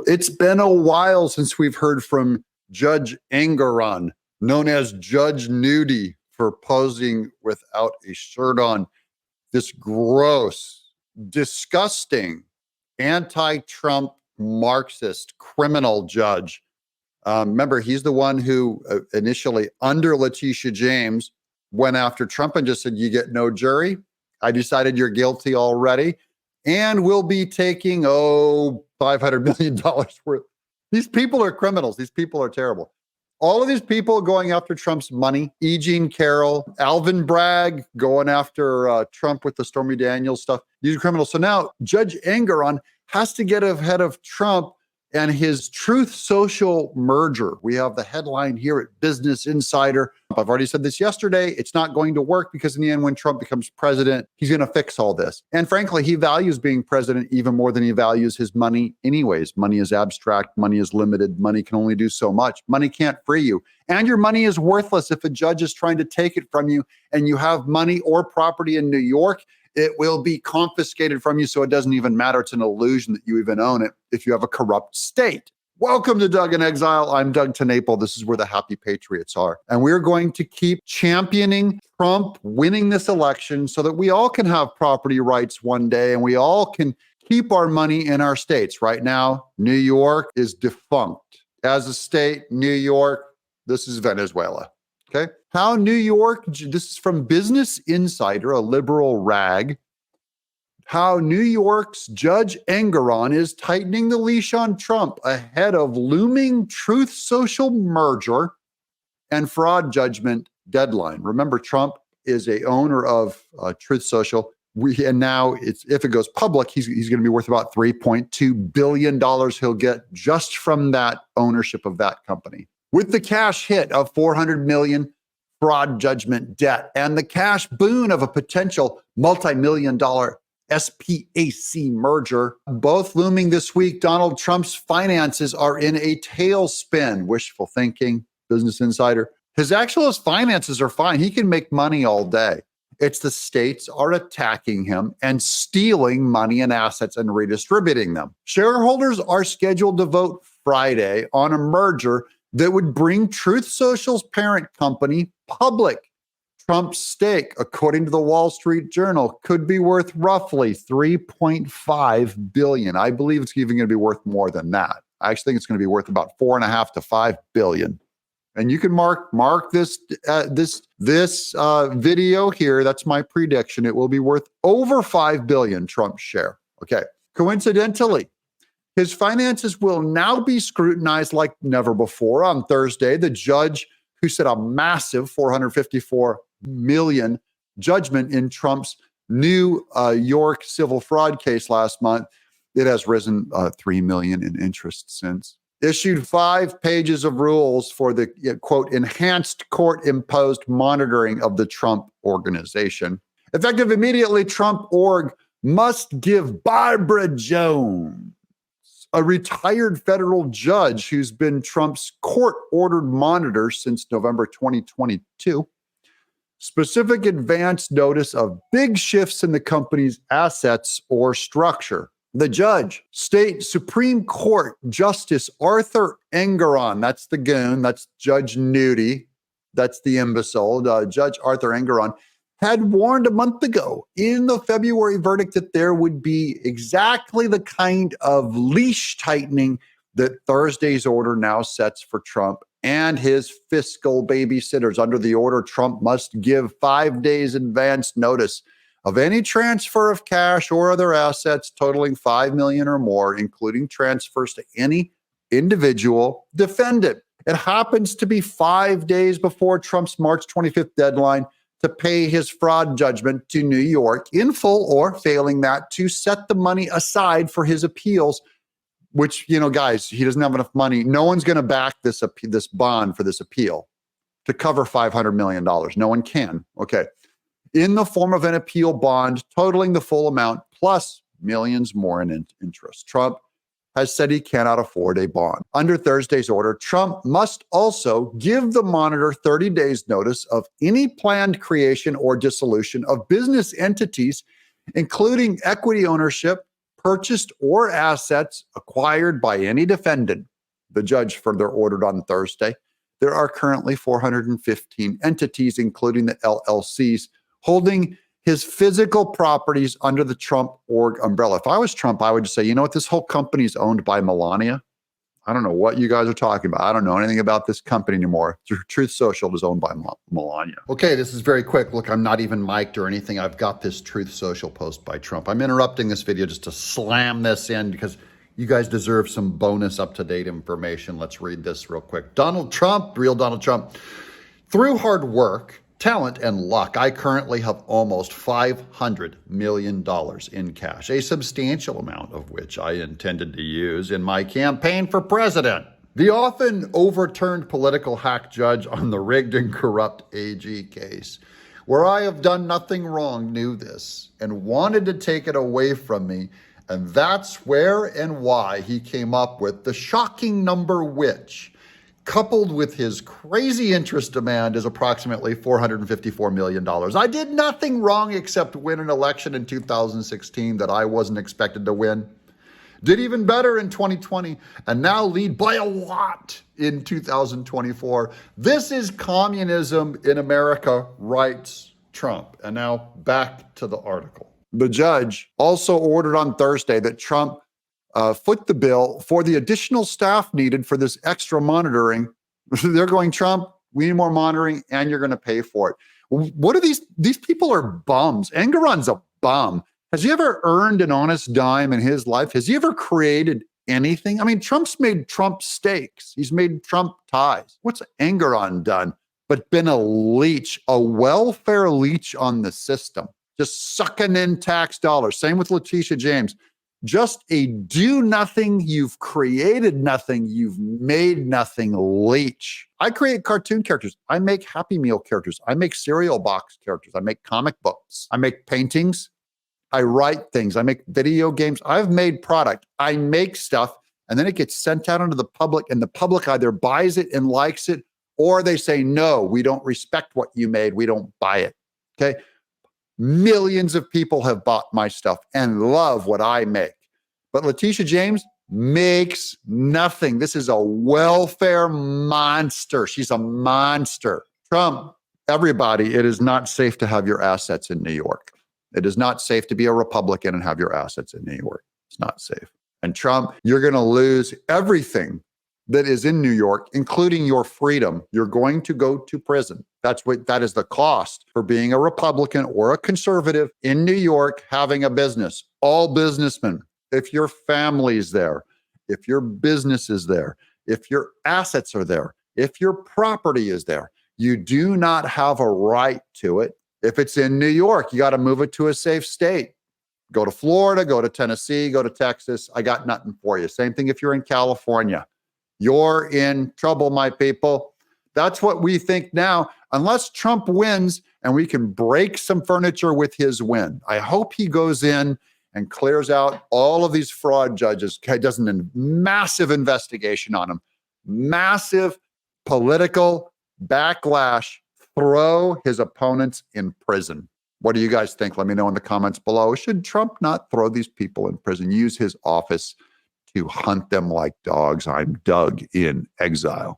It's been a while since we've heard from Judge Engoron, known as Judge Nudie, for posing without a shirt on. This gross, disgusting, anti-Trump Marxist criminal judge. Remember, he's the one who initially, under Letitia James, went after Trump and just said, you get no jury. I decided you're guilty already. And we'll be taking, $500 million worth. These people are criminals. These people are terrible. All of these people going after Trump's money, E. Jean Carroll, Alvin Bragg going after Trump with the Stormy Daniels stuff. These are criminals. So now Judge Engoron has to get ahead of Trump and his Truth Social merger. We have the headline here at Business Insider. I've already said this yesterday. It's not going to work because in the end, when Trump becomes president, he's going to fix all this. And frankly, he values being president even more than he values his money anyways. Money is abstract. Money is limited. Money can only do so much. Money can't free you. And your money is worthless if a judge is trying to take it from you and you have money or property in New York. It will be confiscated from you, so it doesn't even matter. It's an illusion that you even own it if you have a corrupt state. Welcome to Doug in Exile. I'm Doug TenNapel. This is where the happy patriots are. And we're going to keep championing Trump winning this election so that we all can have property rights one day and we all can keep our money in our states. Right now, New York is defunct. As a state, New York, this is Venezuela. Okay. How New York, this is from Business Insider, a liberal rag, how New York's Judge Engoron is tightening the leash on Trump ahead of looming Truth Social merger and fraud judgment deadline. Remember, Trump is a owner of Truth Social. And now, if it goes public, he's going to be worth about $3.2 billion he'll get just from that ownership of that company. With the cash hit of $400 million fraud judgment debt and the cash boon of a potential multi-million-dollar SPAC merger, both looming this week, Donald Trump's finances are in a tailspin. Wishful thinking, Business Insider. His finances are fine. He can make money all day. It's the states are attacking him and stealing money and assets and redistributing them. Shareholders are scheduled to vote Friday on a merger that would bring Truth Social's parent company public. Trump's stake, according to the Wall Street Journal, could be worth roughly $3.5 billion. I believe it's even going to be worth more than that. I actually think it's going to be worth about $4.5 to $5 billion. And you can mark this video here. That's my prediction. It will be worth over $5 billion, Trump's share. Okay. Coincidentally, his finances will now be scrutinized like never before. On Thursday, the judge who set a massive $454 million judgment in Trump's new York civil fraud case last month, it has risen $3 million in interest since, issued 5 pages of rules for the, quote, enhanced court-imposed monitoring of the Trump organization. Effective immediately, Trump org must give Barbara Jones, a retired federal judge who's been Trump's court-ordered monitor since November 2022, specific advance notice of big shifts in the company's assets or structure. The judge, State Supreme Court Justice Arthur Engoron, that's the goon, that's Judge Nudie, that's the imbecile, Judge Arthur Engoron, had warned a month ago in the February verdict that there would be exactly the kind of leash tightening that Thursday's order now sets for Trump and his fiscal babysitters. Under the order, Trump must give 5 days advance notice of any transfer of cash or other assets totaling $5 million or more, including transfers to any individual defendant. It happens to be 5 days before Trump's March 25th deadline to pay his fraud judgment to New York in full, or failing that, to set the money aside for his appeals, which, guys, he doesn't have enough money. No one's going to back this bond for this appeal to cover $500 million. No one can. Okay. In the form of an appeal bond totaling the full amount plus millions more in interest. Trump has said he cannot afford a bond. Under Thursday's order, Trump must also give the monitor 30 days notice of any planned creation or dissolution of business entities, including equity ownership, purchased or assets acquired by any defendant, the judge further ordered on Thursday. There are currently 415 entities, including the LLCs, holding his physical properties under the Trump org umbrella. If I was Trump, I would just say, you know what, this whole company is owned by Melania. I don't know what you guys are talking about. I don't know anything about this company anymore. Truth Social is owned by Melania. Okay, this is very quick. Look, I'm not even mic'd or anything. I've got this Truth Social post by Trump. I'm interrupting this video just to slam this in because you guys deserve some bonus up-to-date information. Let's read this real quick. Donald Trump, real Donald Trump. Through hard work, talent, and luck, I currently have almost $500 million in cash, a substantial amount of which I intended to use in my campaign for president. The often overturned political hack judge on the rigged and corrupt AG case, where I have done nothing wrong, knew this and wanted to take it away from me. And that's where and why he came up with the shocking number which, coupled with his crazy interest demand, is approximately $454 million. I did nothing wrong except win an election in 2016 that I wasn't expected to win. Did even better in 2020 and now lead by a lot in 2024. This is communism in America, writes Trump. And now back to the article. The judge also ordered on Thursday that Trump foot the bill for the additional staff needed for this extra monitoring. They're going, Trump, we need more monitoring and you're going to pay for it. What are these people are bums. Engoron's a bum. Has he ever earned an honest dime in his life? Has he ever created anything? I mean, Trump's made Trump steaks. He's made Trump ties. What's Engoron done but been a leech, a welfare leech on the system, just sucking in tax dollars? Same with Letitia James. Just a do nothing, you've created nothing, you've made nothing leech. I create cartoon characters. I make Happy Meal characters. I make cereal box characters. I make comic books. I make paintings. I write things. I make video games. I've made product. I make stuff, and then it gets sent out into the public, and the public either buys it and likes it, or they say, no, we don't respect what you made. We don't buy it. Okay. Millions of people have bought my stuff and love what I make. But Letitia James makes nothing. This is a welfare monster. She's a monster. Trump, everybody, it is not safe to have your assets in New York. It is not safe to be a Republican and have your assets in New York. It's not safe. And Trump, you're going to lose everything that is in New York, including your freedom. You're going to go to prison. That is the cost for being a Republican or a conservative in New York, having a business. All businessmen, if your family's there, if your business is there, if your assets are there, if your property is there, you do not have a right to it. If it's in New York, you got to move it to a safe state. Go to Florida, go to Tennessee, go to Texas. I got nothing for you. Same thing if you're in California. You're in trouble, my people. That's what we think now, unless Trump wins and we can break some furniture with his win. I hope he goes in and clears out all of these fraud judges, does a massive investigation on them, massive political backlash, throw his opponents in prison. What do you guys think? Let me know in the comments below. Should Trump not throw these people in prison, use his office to hunt them like dogs? I'm Doug in Exile.